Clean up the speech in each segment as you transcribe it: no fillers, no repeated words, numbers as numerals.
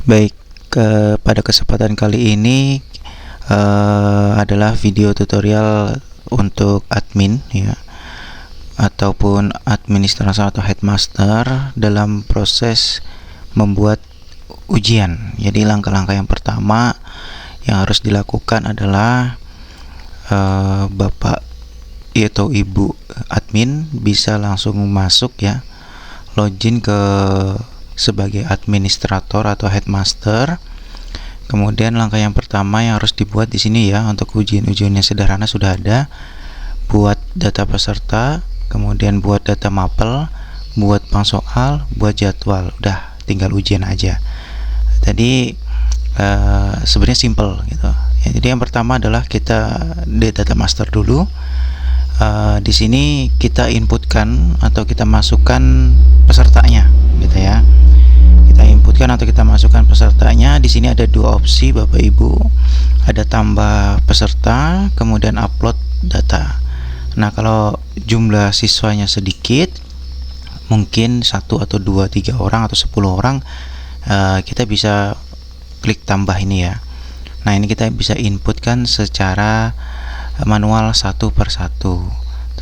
Baik, pada kesempatan kali ini adalah video tutorial untuk admin ya, ataupun administrator atau headmaster dalam proses membuat ujian. Jadi langkah-langkah yang pertama yang harus dilakukan adalah Bapak atau Ibu admin bisa langsung masuk ya, login ke sebagai administrator atau headmaster. Kemudian langkah yang pertama yang harus dibuat di sini ya, untuk ujian-ujian yang sederhana sudah ada. Buat data peserta, kemudian buat data mapel, buat bank soal, buat jadwal. Udah, tinggal ujian aja. Tadi sebenarnya simple gitu. Ya, jadi yang pertama adalah kita di data master dulu. Di sini kita inputkan atau kita masukkan pesertanya gitu ya. Kita inputkan atau kita masukkan pesertanya. Di sini ada dua opsi Bapak Ibu. Ada tambah peserta, kemudian upload data. Nah, kalau jumlah siswanya sedikit, mungkin 1 atau 2, 3 orang atau 10 orang, kita bisa klik tambah ini ya. Nah, ini kita bisa inputkan secara manual satu per satu.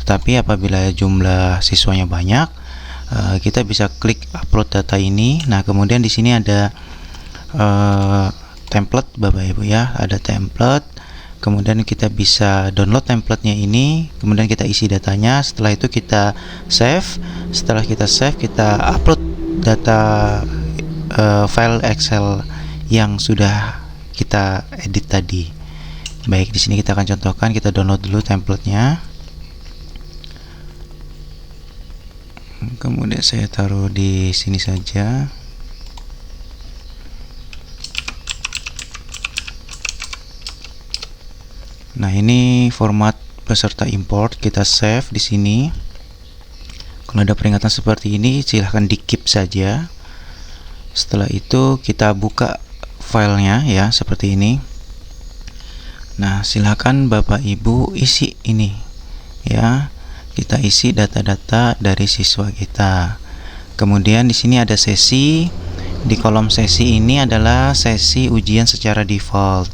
Tetapi apabila jumlah siswanya banyak, kita bisa klik upload data ini. Nah, kemudian di sini ada template Bapak Ibu ya, ada template. Kemudian kita bisa download templatenya ini, kemudian kita isi datanya. Setelah itu kita save. Setelah kita save, kita upload data file Excel yang sudah kita edit tadi. Baik, di sini kita akan contohkan, kita download dulu templatenya. Kemudian saya taruh di sini saja. Nah, ini format peserta import, kita save di sini. Kalau ada peringatan seperti ini, silahkan di keep saja. Setelah itu kita buka filenya ya, seperti ini. Nah, silahkan Bapak Ibu isi ini ya. Kita isi data-data dari siswa kita. Kemudian di sini ada sesi. Di kolom sesi ini adalah sesi ujian secara default.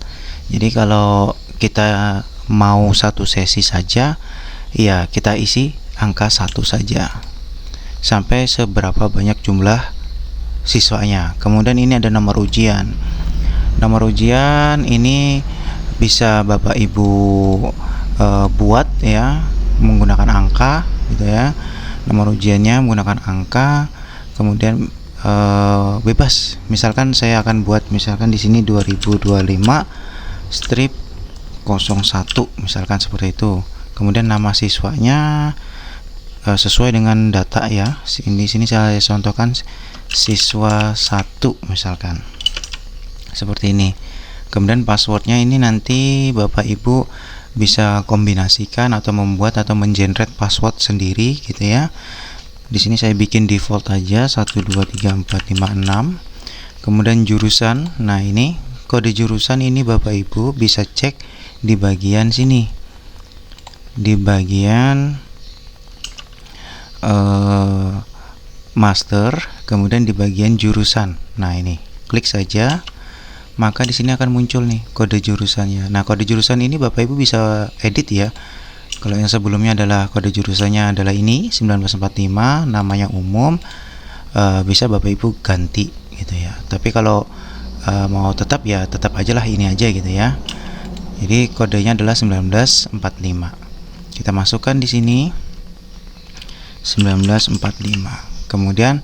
Jadi kalau kita mau satu sesi saja, ya kita isi angka 1 saja. Sampai seberapa banyak jumlah siswanya. Kemudian ini ada nomor ujian. Nomor ujian ini bisa Bapak Ibu buat ya, menggunakan angka gitu ya. Nomor ujiannya menggunakan angka. Kemudian bebas. Misalkan saya akan buat misalkan di sini 2025 strip 01 misalkan seperti itu. Kemudian nama siswanya sesuai dengan data ya. Di sini saya contohkan siswa 1 misalkan. Seperti ini. Kemudian passwordnya ini nanti Bapak Ibu bisa kombinasikan atau membuat atau mengenerate password sendiri gitu ya. Di sini saya bikin default aja 1 2 3 4 5 6. Kemudian jurusan. Nah, ini kode jurusan ini Bapak Ibu bisa cek di bagian sini. Di bagian master, kemudian di bagian jurusan. Nah, ini klik saja. Maka di sini akan muncul nih kode jurusannya. Nah, kode jurusan ini Bapak Ibu bisa edit ya. Kalau yang sebelumnya adalah kode jurusannya adalah ini 1945, namanya umum, bisa Bapak Ibu ganti gitu ya. Tapi kalau mau tetap ya tetap aja lah ini aja gitu ya. Jadi kodenya adalah 1945. Kita masukkan di sini 1945. Kemudian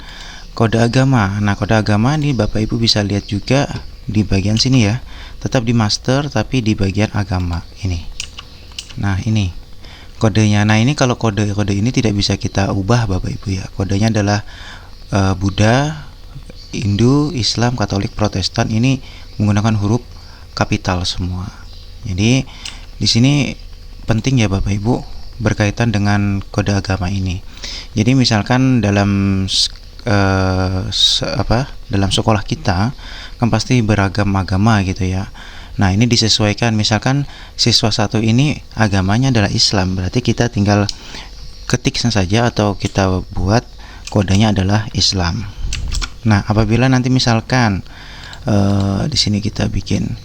kode agama. Nah, kode agama ini Bapak Ibu bisa lihat juga di bagian sini ya, tetap di master tapi di bagian agama ini. Nah, ini kodenya. Nah, ini kalau kode ini tidak bisa kita ubah Bapak Ibu ya. Kodenya adalah Buddha, Hindu, Islam, Katolik, Protestan. Ini menggunakan huruf kapital semua. Jadi di sini penting ya Bapak Ibu berkaitan dengan kode agama ini. Jadi misalkan dalam dalam sekolah kita kan pasti beragam agama gitu ya. Nah, ini disesuaikan. Misalkan siswa 1 ini agamanya adalah Islam, berarti kita tinggal ketik saja atau kita buat kodenya adalah Islam. Nah, apabila nanti misalkan Di sini kita bikin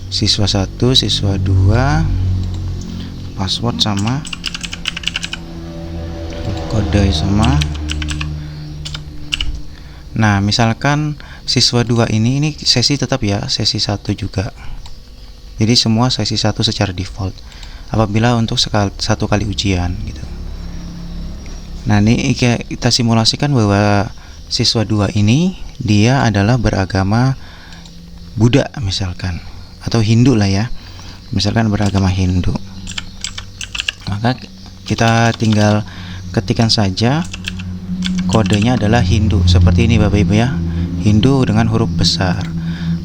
siswa 1, siswa 2, password sama, kode sama. Nah, misalkan siswa 2 ini sesi tetap ya, sesi 1 juga. Jadi semua sesi 1 secara default apabila untuk satu kali ujian gitu. Nah, ini kita simulasikan bahwa siswa 2 ini dia adalah beragama Buddha misalkan, atau Hindu lah ya. Misalkan beragama Hindu. Maka kita tinggal ketikkan saja kodenya adalah Hindu seperti ini Bapak Ibu ya. Hindu dengan huruf besar.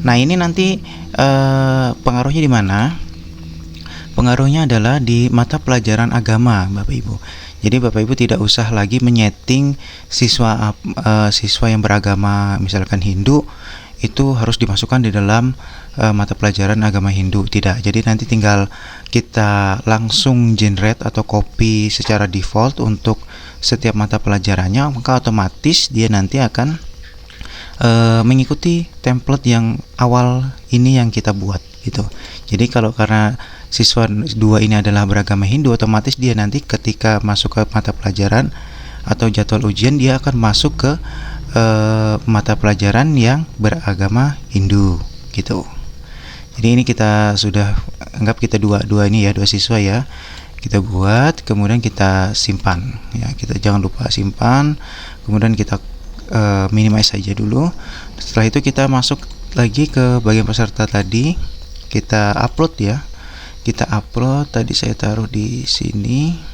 Nah, ini nanti pengaruhnya di mana? Pengaruhnya adalah di mata pelajaran agama Bapak Ibu. Jadi Bapak Ibu tidak usah lagi menyeting siswa yang beragama misalkan Hindu itu harus dimasukkan di dalam mata pelajaran agama Hindu, tidak. Jadi nanti tinggal kita langsung generate atau copy secara default untuk setiap mata pelajarannya, maka otomatis dia nanti akan mengikuti template yang awal ini yang kita buat gitu. Jadi karena siswa 2 ini adalah beragama Hindu, otomatis dia nanti ketika masuk ke mata pelajaran atau jadwal ujian dia akan masuk ke mata pelajaran yang beragama Hindu gitu. Jadi ini kita sudah anggap kita dua siswa ya. Kita buat, kemudian kita simpan ya. Kita jangan lupa simpan, kemudian kita minimize saja dulu. Setelah itu kita masuk lagi ke bagian peserta tadi, kita upload ya. Kita upload, tadi saya taruh di sini.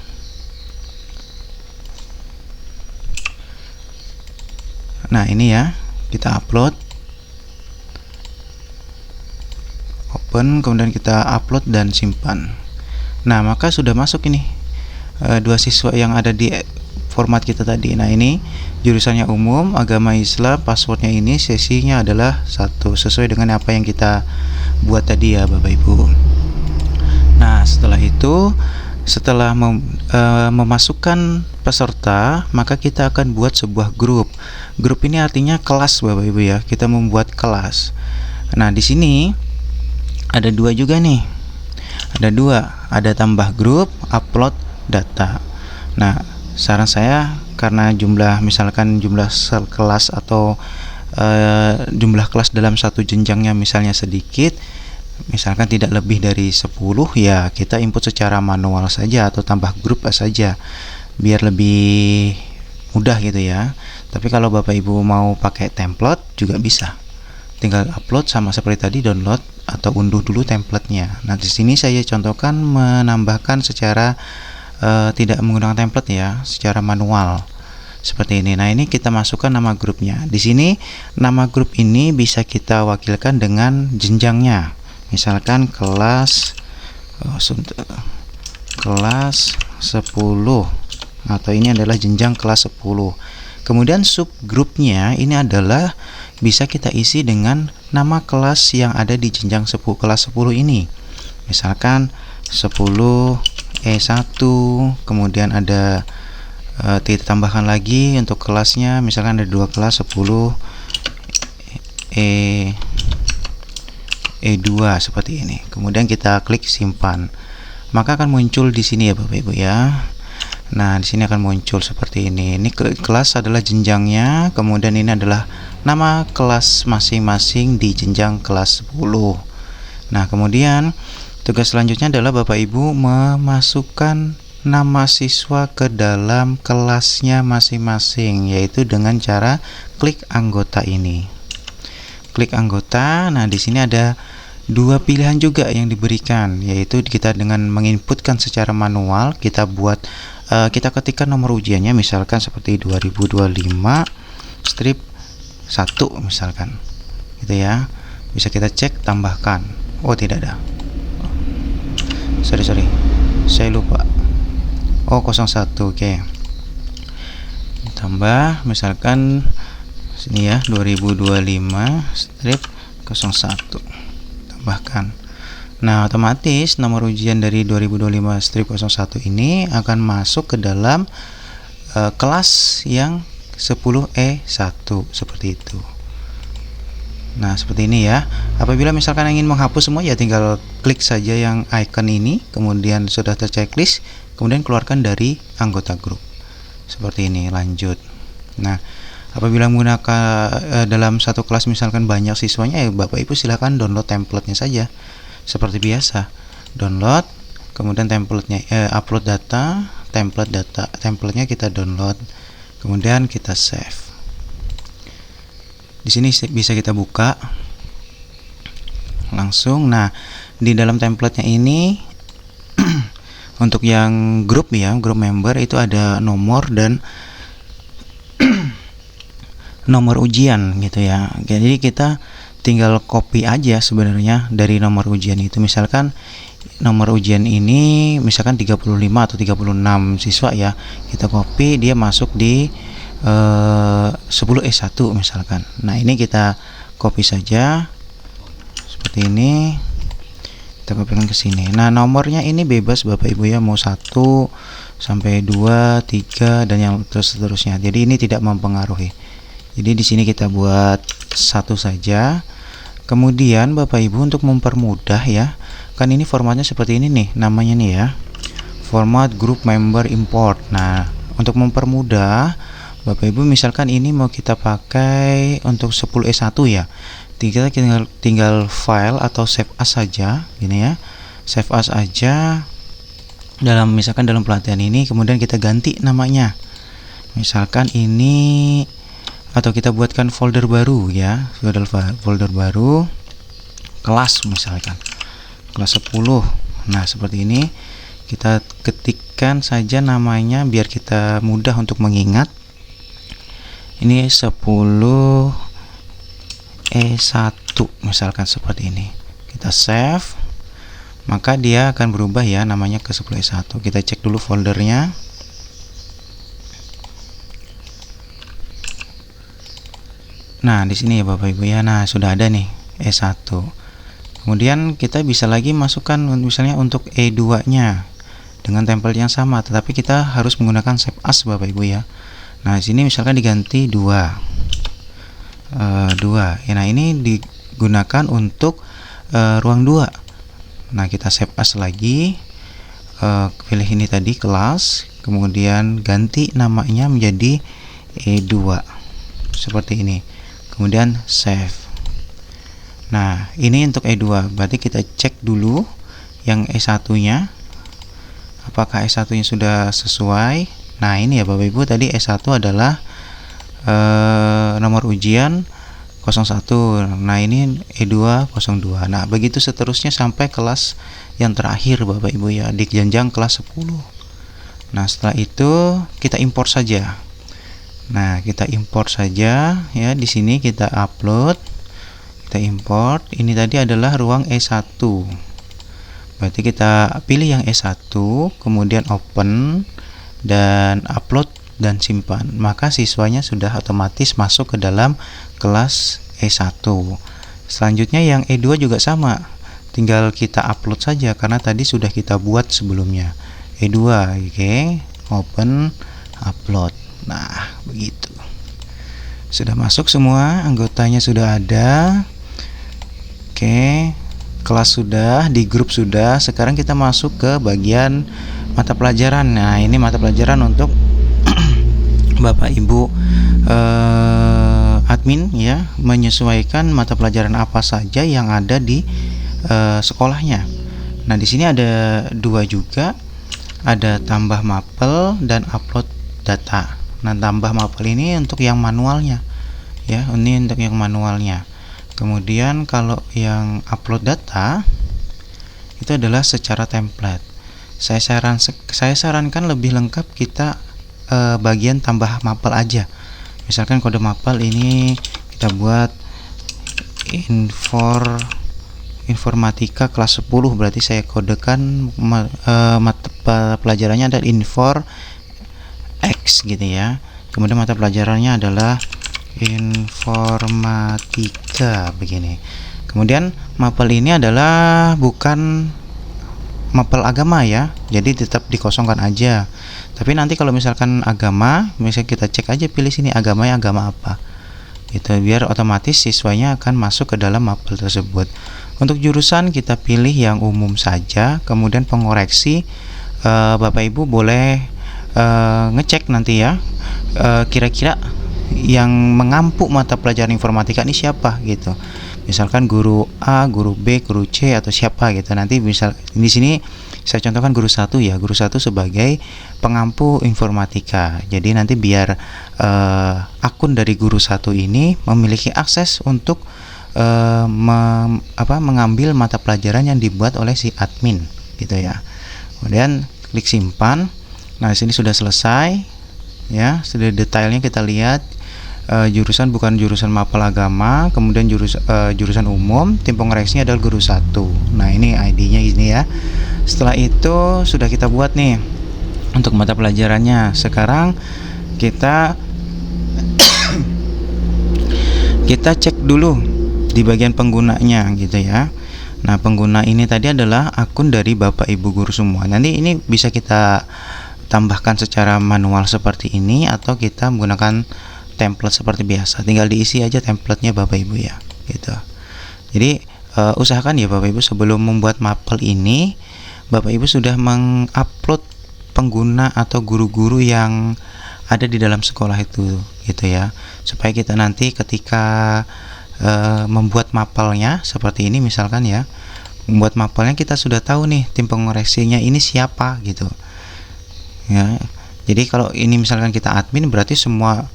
Nah, ini ya, kita upload. Open, kemudian kita upload dan simpan. Nah, maka sudah masuk ini 2 siswa yang ada di format kita tadi. Nah, ini jurusannya umum, agama Islam, passwordnya ini, sesinya adalah 1 sesuai dengan apa yang kita buat tadi ya Bapak Ibu. Nah, setelah itu, setelah memasukkan peserta, maka kita akan buat sebuah grup. Grup ini artinya kelas Bapak Ibu ya. Kita membuat kelas. Nah, di sini ada 2 juga nih. Ada 2, ada tambah grup, upload data. Nah, saran saya karena misalkan jumlah sel kelas atau jumlah kelas dalam satu jenjangnya misalnya sedikit, misalkan tidak lebih dari 10, ya kita input secara manual saja atau tambah grup saja biar lebih mudah gitu ya. Tapi kalau Bapak Ibu mau pakai template juga bisa, tinggal upload sama seperti tadi, download atau unduh dulu templatenya. Nah, di sini saya contohkan menambahkan secara tidak menggunakan template ya, secara manual seperti ini. Nah, ini kita masukkan nama grupnya. Di sini nama grup ini bisa kita wakilkan dengan jenjangnya. Misalkan kelas 10, atau ini adalah jenjang kelas 10. Kemudian subgrupnya ini adalah bisa kita isi dengan nama kelas yang ada di jenjang kelas 10 ini. Misalkan 10 E1, kemudian ada kita tambahkan lagi untuk kelasnya, misalkan ada 2 kelas 10 E2 seperti ini. Kemudian kita klik simpan. Maka akan muncul di sini ya Bapak Ibu ya. Nah, di sini akan muncul seperti ini. Ini kelas adalah jenjangnya, kemudian ini adalah nama kelas masing-masing di jenjang kelas 10. Nah, kemudian tugas selanjutnya adalah Bapak Ibu memasukkan nama siswa ke dalam kelasnya masing-masing, yaitu dengan cara klik anggota ini. Klik anggota. Nah, di sini ada 2 pilihan juga yang diberikan, yaitu kita dengan menginputkan secara manual, kita ketikkan nomor ujiannya, misalkan seperti 2025 strip 1 misalkan gitu ya. Bisa kita cek, tambahkan. Oh, tidak ada. Sorry, saya lupa. Oh, 01. Oke. Tambah misalkan sini ya, 2025 strip 01. Tambahkan. Nah, otomatis nomor ujian dari 2025 strip 01 ini akan masuk ke dalam kelas yang 10E1 seperti itu. Nah, seperti ini ya. Apabila misalkan ingin menghapus semua, ya tinggal klik saja yang icon ini, kemudian sudah terchecklist, kemudian keluarkan dari anggota grup. Seperti ini, lanjut. Nah, apabila menggunakan dalam satu kelas misalkan banyak siswanya, ya Bapak Ibu silahkan download templatenya saja. Seperti biasa, download, kemudian templatenya upload data, templatenya kita download, kemudian kita save. Di sini bisa kita buka langsung. Nah, di dalam templatenya ini untuk yang grup ya, grup member itu ada nomor dan nomor ujian gitu ya. Jadi kita tinggal copy aja sebenarnya dari nomor ujian itu. Misalkan nomor ujian ini misalkan 35 atau 36 siswa ya, kita copy, dia masuk di 10E1 misalkan. Nah, ini kita copy saja seperti ini, kita kopikan ke sini. Nah, nomornya ini bebas Bapak Ibu ya, mau 1 sampai 2, 3 dan yang terus seterusnya. Jadi ini tidak mempengaruhi. Jadi di sini kita buat 1 saja. Kemudian Bapak Ibu untuk mempermudah ya, kan ini formatnya seperti ini nih, namanya nih ya, format group member import. Nah, untuk mempermudah Bapak Ibu, misalkan ini mau kita pakai untuk 10E1 ya, kita tinggal file atau save as saja gini ya, save as aja misalkan dalam pelatihan ini, kemudian kita ganti namanya, misalkan ini, atau kita buatkan folder baru ya, folder baru kelas, misalkan kelas 10. Nah, seperti ini kita ketikkan saja namanya biar kita mudah untuk mengingat. Ini 10E1 misalkan seperti ini. Kita save, maka dia akan berubah ya namanya ke 10E1. Kita cek dulu foldernya. Nah, di sini ya Bapak Ibu ya. Nah, sudah ada nih E1. Kemudian kita bisa lagi masukkan misalnya untuk E2-nya dengan template yang sama, tetapi kita harus menggunakan save as Bapak Ibu ya. Nah, di sini misalkan diganti 2. Ya, nah, ini digunakan untuk ruang 2. Nah, kita save as lagi. Pilih ini tadi kelas, kemudian ganti namanya menjadi E2. Seperti ini. Kemudian save. Nah, ini untuk E2. Berarti kita cek dulu yang E1-nya. Apakah E1-nya sudah sesuai? Nah, ini ya Bapak Ibu, tadi E1 adalah nomor ujian 01. Nah, ini E2 02. Nah, begitu seterusnya sampai kelas yang terakhir Bapak Ibu ya, di jenjang kelas 10. Nah, setelah itu kita import saja. Nah, kita import saja ya, di sini kita upload, kita import. Ini tadi adalah ruang E1. Berarti kita pilih yang E1, kemudian open dan upload dan simpan, maka siswanya sudah otomatis masuk ke dalam kelas E1. Selanjutnya yang E2 juga sama, tinggal kita upload saja karena tadi sudah kita buat sebelumnya. E2, oke, open, upload. Nah, begitu. Sudah masuk semua, anggotanya sudah ada. Oke, kelas sudah, di grup sudah. Sekarang kita masuk ke bagian mata pelajaran. Nah, ini mata pelajaran untuk Bapak Ibu admin ya, menyesuaikan mata pelajaran apa saja yang ada di sekolahnya. Nah, di sini ada 2 juga, ada tambah mapel dan upload data. Nah, tambah mapel ini untuk yang manualnya ya, ini untuk yang manualnya. Kemudian kalau yang upload data itu adalah secara template. Saya sarankan lebih lengkap kita bagian tambah mapel aja. Misalkan kode mapel ini kita buat informatika kelas 10, berarti saya kodekan mata pelajarannya ada Infor X gitu ya. Kemudian mata pelajarannya adalah informatika begini. Kemudian mapel ini adalah bukan mapel agama ya, jadi tetap dikosongkan aja. Tapi nanti kalau misalkan agama, misalnya kita cek aja, pilih sini agamanya agama apa. gitu, biar otomatis siswanya akan masuk ke dalam mapel tersebut. Untuk jurusan kita pilih yang umum saja, kemudian pengoreksi Bapak Ibu boleh ngecek nanti ya, kira-kira yang mengampu mata pelajaran informatika ini siapa gitu. Misalkan guru A, guru B, guru C atau siapa gitu. Nanti misal di sini saya contohkan guru 1 ya, guru 1 sebagai pengampu informatika. Jadi nanti biar akun dari guru 1 ini memiliki akses untuk mengambil mata pelajaran yang dibuat oleh si admin gitu ya. Kemudian klik simpan. Nah, di sini sudah selesai ya, sudah detailnya kita lihat. Jurusan bukan jurusan mapel agama, kemudian jurusan umum, tim pengoreksinya adalah guru 1. Nah, ini ID-nya ini ya. Setelah itu sudah kita buat nih untuk mata pelajarannya. Sekarang kita kita cek dulu di bagian penggunanya gitu ya. Nah, pengguna ini tadi adalah akun dari Bapak Ibu guru semua. Nanti ini bisa kita tambahkan secara manual seperti ini, atau kita menggunakan template seperti biasa. Tinggal diisi aja templatenya Bapak Ibu ya gitu. Jadi usahakan ya Bapak Ibu sebelum membuat mapel ini, Bapak Ibu sudah mengupload pengguna atau guru-guru yang ada di dalam sekolah itu gitu ya, supaya kita nanti ketika membuat mapelnya seperti ini, misalkan ya, membuat mapelnya kita sudah tahu nih tim pengoreksinya ini siapa gitu ya. Jadi kalau ini misalkan kita admin, berarti semua,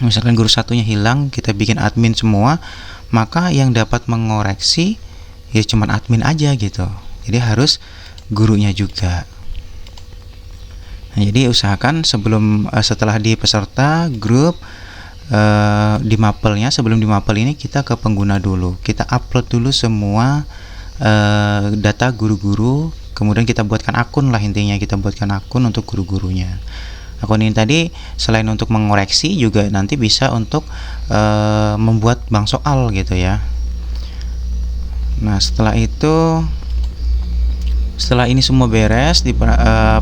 misalkan guru satunya hilang, kita bikin admin semua, maka yang dapat mengoreksi ya cuman admin aja gitu. Jadi harus gurunya juga. Nah, jadi usahakan setelah di peserta grup, di mapelnya, sebelum di mapel ini kita ke pengguna dulu, kita upload dulu semua data guru-guru, kemudian kita buatkan akun lah, intinya kita buatkan akun untuk guru-gurunya. Akun ini tadi selain untuk mengoreksi juga nanti bisa untuk membuat bank soal gitu ya. Nah, setelah ini semua beres,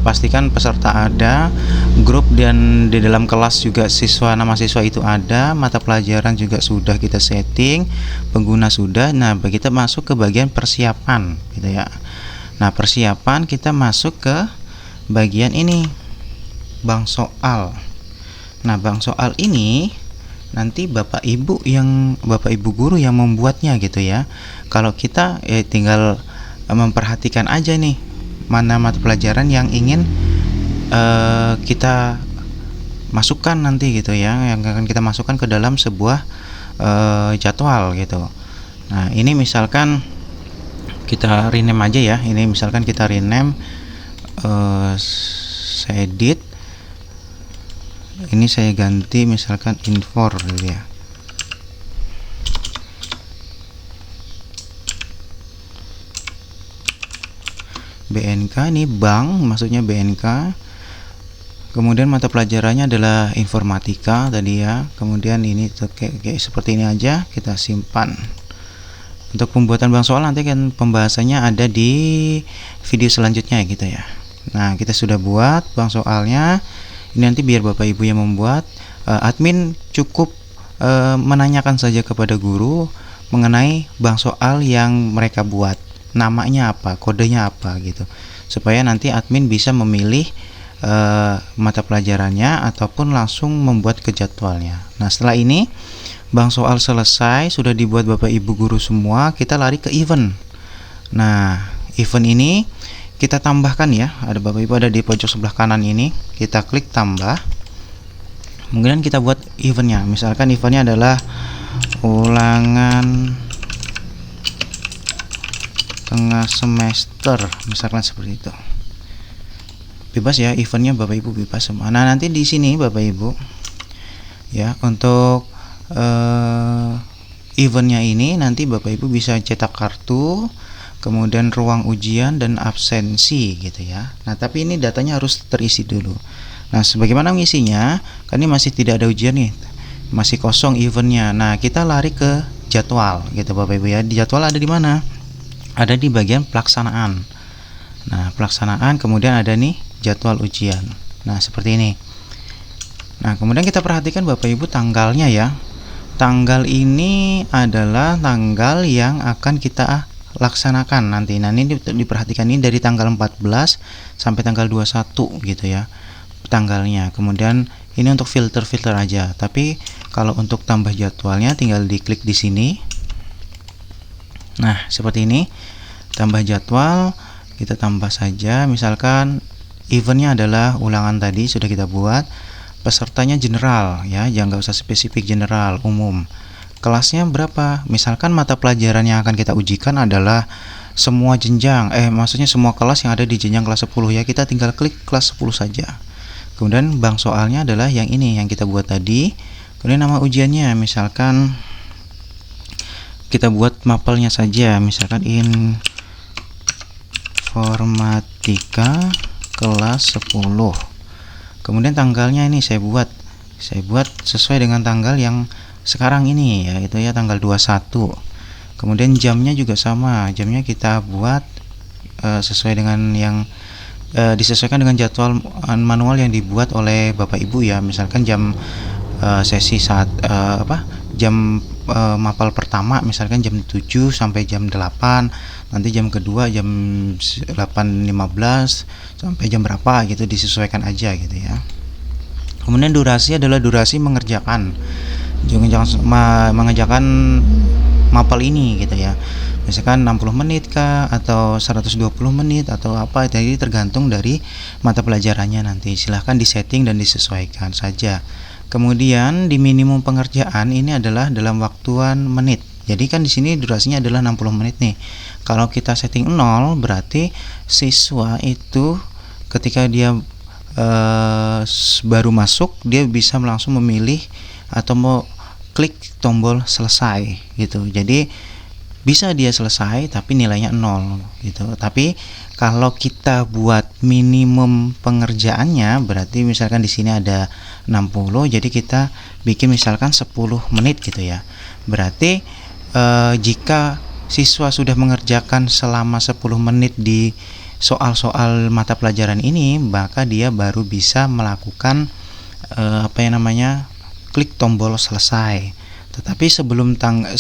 pastikan peserta ada, grup dan di dalam kelas juga nama siswa itu ada, mata pelajaran juga sudah kita setting, pengguna sudah. Nah, kita masuk ke bagian persiapan gitu ya. Nah, persiapan kita masuk ke bagian ini, bank soal. Nah, bank soal ini nanti Bapak Ibu guru yang membuatnya gitu ya. Kalau kita tinggal memperhatikan aja nih mana mata pelajaran yang ingin kita masukkan nanti gitu ya, yang akan kita masukkan ke dalam sebuah jadwal gitu. Nah, ini misalkan kita rename aja ya. Ini misalkan kita rename, saya edit, ini saya ganti misalkan infor gitu ya. BNK, ini bank, maksudnya BNK. Kemudian mata pelajarannya adalah informatika tadi ya. Kemudian ini kayak seperti ini aja, kita simpan. Untuk pembuatan bank soal nanti kan pembahasannya ada di video selanjutnya gitu ya. Nah, kita sudah buat bank soalnya. Ini nanti biar Bapak Ibu yang membuat, admin cukup menanyakan saja kepada guru mengenai bank soal yang mereka buat, namanya apa, kodenya apa gitu, supaya nanti admin bisa memilih mata pelajarannya ataupun langsung membuat ke jadwalnya. Nah, setelah ini bank soal selesai, sudah dibuat Bapak Ibu guru semua, kita lari ke event. Nah, event ini kita tambahkan ya, ada Bapak Ibu ada di pojok sebelah kanan ini, kita klik tambah, kemudian kita buat eventnya. Misalkan eventnya adalah ulangan tengah semester, misalkan seperti itu. Bebas ya, eventnya Bapak Ibu bebas semua. Nah, nanti di sini Bapak Ibu ya, untuk eventnya ini nanti Bapak Ibu bisa cetak kartu, kemudian ruang ujian dan absensi gitu ya. Nah, tapi ini datanya harus terisi dulu. Nah, sebagaimana mengisinya, kan ini masih tidak ada ujian nih, masih kosong eventnya. Nah, kita lari ke jadwal gitu Bapak Ibu ya. Di jadwal ada di mana? Ada di bagian pelaksanaan. Nah, pelaksanaan, kemudian ada nih jadwal ujian. Nah, seperti ini. Nah, kemudian kita perhatikan Bapak Ibu tanggalnya ya. tanggal ini adalah tanggal yang akan kita laksanakan nanti. Nah, ini diperhatikan, ini dari tanggal 14 sampai tanggal 21 gitu ya tanggalnya. Kemudian ini untuk filter-filter aja. Tapi kalau untuk tambah jadwalnya tinggal diklik di sini. Nah, seperti ini. Tambah jadwal, kita tambah saja. Misalkan eventnya adalah ulangan tadi sudah kita buat. Pesertanya general ya, jangan nggak usah spesifik, general, umum. Kelasnya berapa? Misalkan mata pelajaran yang akan kita ujikan adalah semua jenjang, maksudnya semua kelas yang ada di jenjang kelas 10 ya, kita tinggal klik kelas 10 saja. Kemudian bank soalnya adalah yang ini yang kita buat tadi. Kemudian nama ujiannya, misalkan kita buat mapelnya saja, misalkan informatika kelas 10. Kemudian tanggalnya ini saya buat sesuai dengan tanggal yang sekarang ini ya, itu ya tanggal 21. Kemudian jamnya juga sama, jamnya kita buat sesuai dengan yang disesuaikan dengan jadwal manual yang dibuat oleh Bapak Ibu ya. Misalkan jam sesi jam mapel pertama misalkan jam 7 sampai jam 8, nanti jam kedua jam 8.15 sampai jam berapa gitu, disesuaikan aja gitu ya. Kemudian durasi adalah durasi mengerjakan mapel ini gitu ya, misalkan 60 menit kah atau 120 menit atau apa, jadi tergantung dari mata pelajarannya nanti. Silahkan disetting dan disesuaikan saja. Kemudian di minimum pengerjaan ini adalah dalam waktuan menit. Jadi kan di sini durasinya adalah 60 menit nih. Kalau kita setting 0 berarti siswa itu ketika dia baru masuk dia bisa langsung memilih atau mau klik tombol selesai gitu. Jadi bisa dia selesai tapi nilainya 0 gitu. Tapi kalau kita buat minimum pengerjaannya berarti misalkan di sini ada 60, jadi kita bikin misalkan 10 menit gitu ya. Berarti jika siswa sudah mengerjakan selama 10 menit di soal-soal mata pelajaran ini, maka dia baru bisa melakukan klik tombol selesai. Tetapi sebelum 10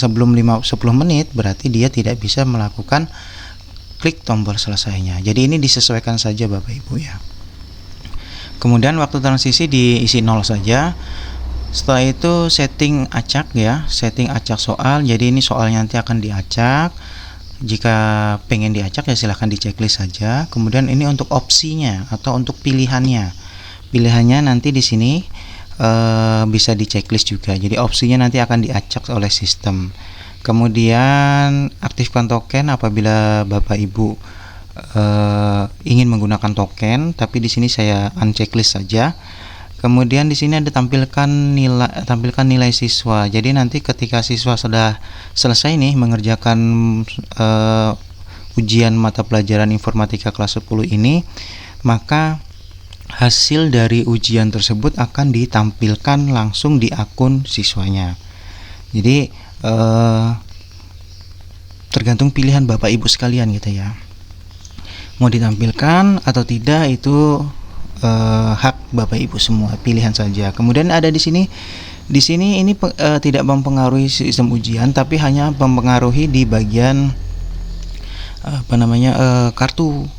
menit berarti dia tidak bisa melakukan klik tombol selesainya. Jadi ini disesuaikan saja Bapak Ibu ya. Kemudian waktu transisi diisi 0 saja. Setelah itu setting acak ya, setting acak soal. Jadi ini soalnya nanti akan diacak. Jika pengen diacak ya silahkan di checklist saja. Kemudian ini untuk opsinya atau untuk pilihannya. Pilihannya nanti di sini bisa di checklist juga. Jadi opsinya nanti akan diacak oleh sistem. Kemudian aktifkan token apabila Bapak Ibu ingin menggunakan token, tapi di sini saya unchecklist saja. Kemudian di sini ada tampilkan nilai siswa. Jadi nanti ketika siswa sudah selesai nih mengerjakan ujian mata pelajaran informatika kelas 10 ini, maka hasil dari ujian tersebut akan ditampilkan langsung di akun siswanya. Jadi tergantung pilihan Bapak Ibu sekalian gitu ya, mau ditampilkan atau tidak itu hak Bapak Ibu semua, pilihan saja. Kemudian ada di sini ini tidak mempengaruhi sistem ujian, tapi hanya mempengaruhi di bagian kartu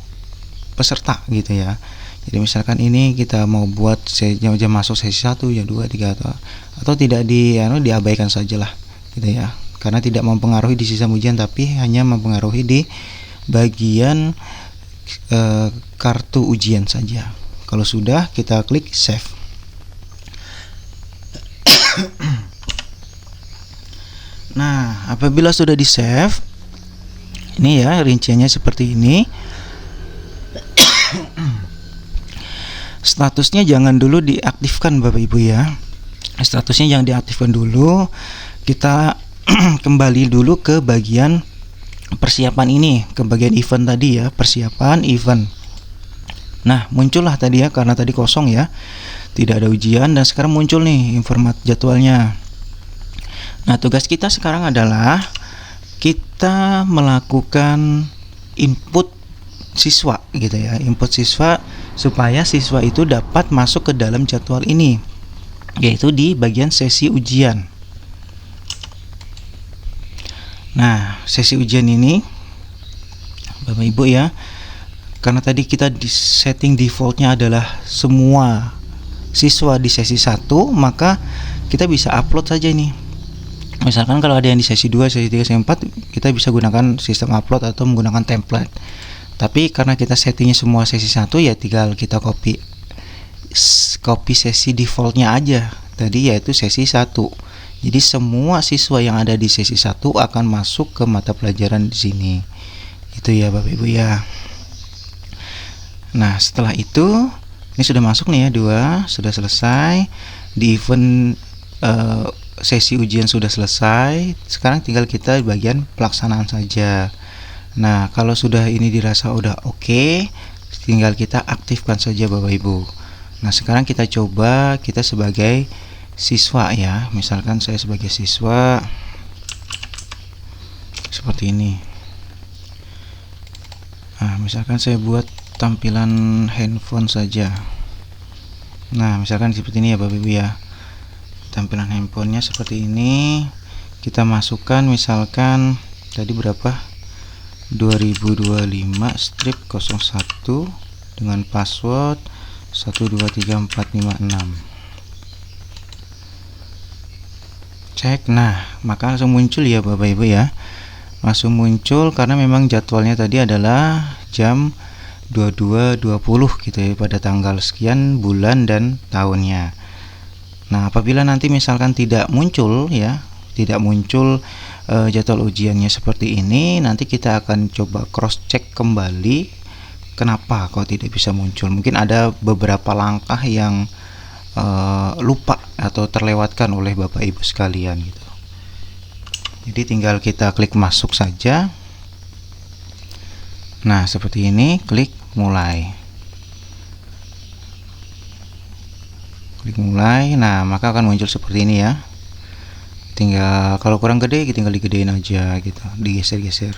peserta gitu ya. Jadi misalkan ini kita mau buat jam masuk sesi 1, ya 2, 3 atau tidak diabaikan sajalah gitu ya. Karena tidak mempengaruhi di sistem ujian tapi hanya mempengaruhi di bagian kartu ujian saja. Kalau sudah kita klik save. Nah, apabila sudah di save, ini ya rinciannya seperti ini. Statusnya jangan dulu diaktifkan Bapak Ibu ya. Statusnya jangan diaktifkan dulu. Kita kembali dulu ke bagian persiapan ini, ke bagian event tadi ya, persiapan event. Nah, muncullah tadi ya, karena tadi kosong ya, tidak ada ujian, dan sekarang muncul nih informat jadwalnya. Nah, tugas kita sekarang adalah kita melakukan input siswa gitu ya, input siswa supaya siswa itu dapat masuk ke dalam jadwal ini, yaitu di bagian sesi ujian. Nah, sesi ujian ini Bapak Ibu ya, karena tadi kita di setting defaultnya adalah semua siswa di sesi 1, maka kita bisa upload saja ini. Misalkan kalau ada yang di sesi 2, sesi 3, sesi 4, kita bisa gunakan sistem upload atau menggunakan template. Tapi karena kita settingnya semua sesi 1, ya tinggal kita copy sesi defaultnya aja tadi, yaitu sesi 1. Jadi semua siswa yang ada di sesi 1 akan masuk ke mata pelajaran di sini. Itu ya Bapak Ibu ya. Nah, setelah itu ini sudah masuk nih ya, 2 sudah selesai. Di event sesi ujian sudah selesai. Sekarang tinggal kita bagian pelaksanaan saja. Nah, kalau sudah ini dirasa udah oke, tinggal kita aktifkan saja Bapak Ibu. Nah, sekarang kita coba kita sebagai siswa ya. Misalkan saya sebagai siswa seperti ini. Nah, misalkan saya buat tampilan handphone saja. Nah, misalkan seperti ini ya Bapak Ibu ya. Tampilan handphonenya seperti ini. Kita masukkan misalkan tadi berapa? 2025-01 dengan password 123456. Cek. Nah, maka langsung muncul ya Bapak Ibu ya. Langsung muncul karena memang jadwalnya tadi adalah jam 22.20 gitu ya, pada tanggal sekian, bulan dan tahunnya. Nah, apabila nanti misalkan tidak muncul ya, tidak muncul jadwal ujiannya seperti ini, nanti kita akan coba cross check kembali kenapa kok tidak bisa muncul. Mungkin ada beberapa langkah yang lupa atau terlewatkan oleh Bapak Ibu sekalian gitu. Jadi tinggal kita klik masuk saja. Nah, seperti ini, klik mulai. Klik mulai. Nah, maka akan muncul seperti ini ya. Tinggal kalau kurang gede, tinggal digedein aja gitu, digeser-geser.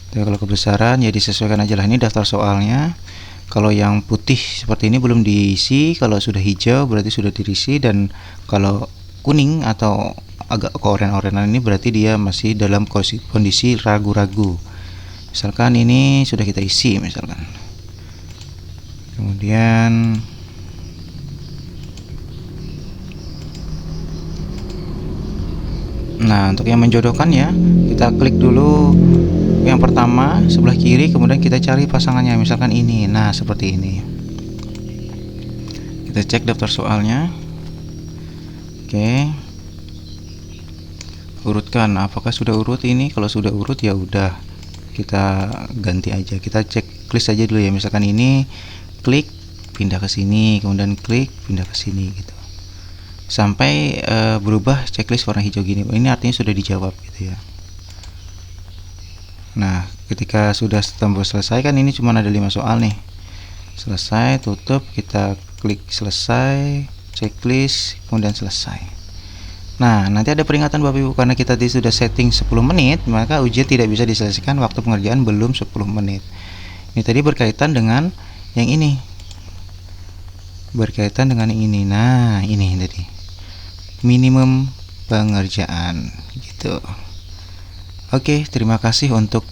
Tapi kalau kebesaran ya disesuaikan aja lah. Ini daftar soalnya. Kalau yang putih seperti ini belum diisi, kalau sudah hijau berarti sudah diisi, dan kalau kuning atau agak keoren-orenan ini berarti dia masih dalam kondisi ragu-ragu. Misalkan ini sudah kita isi misalkan. Kemudian nah, untuk yang menjodohkan ya, kita klik dulu yang pertama sebelah kiri, kemudian kita cari pasangannya, misalkan ini. Nah, seperti ini. Kita cek daftar soalnya. Oke. Urutkan, apakah sudah urut ini? Kalau sudah urut ya udah, kita ganti aja. Kita cek list aja dulu ya. Misalkan ini, klik pindah ke sini, kemudian klik pindah ke sini gitu. Sampai berubah checklist warna hijau gini. Ini artinya sudah dijawab gitu ya. Nah, ketika sudah tembus selesai, kan ini cuma ada 5 soal nih. Selesai, tutup, kita klik selesai, checklist, kemudian selesai. Nah, nanti ada peringatan Bapak Ibu, karena kita tadi sudah setting 10 menit, maka ujian tidak bisa diselesaikan waktu pengerjaan belum 10 menit. Ini tadi berkaitan dengan yang ini. Berkaitan dengan yang ini. Nah, ini tadi. Minimum pengerjaan gitu. Oke, terima kasih untuk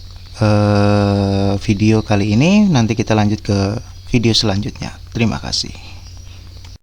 video kali ini. Nanti kita lanjut ke video selanjutnya. Terima kasih.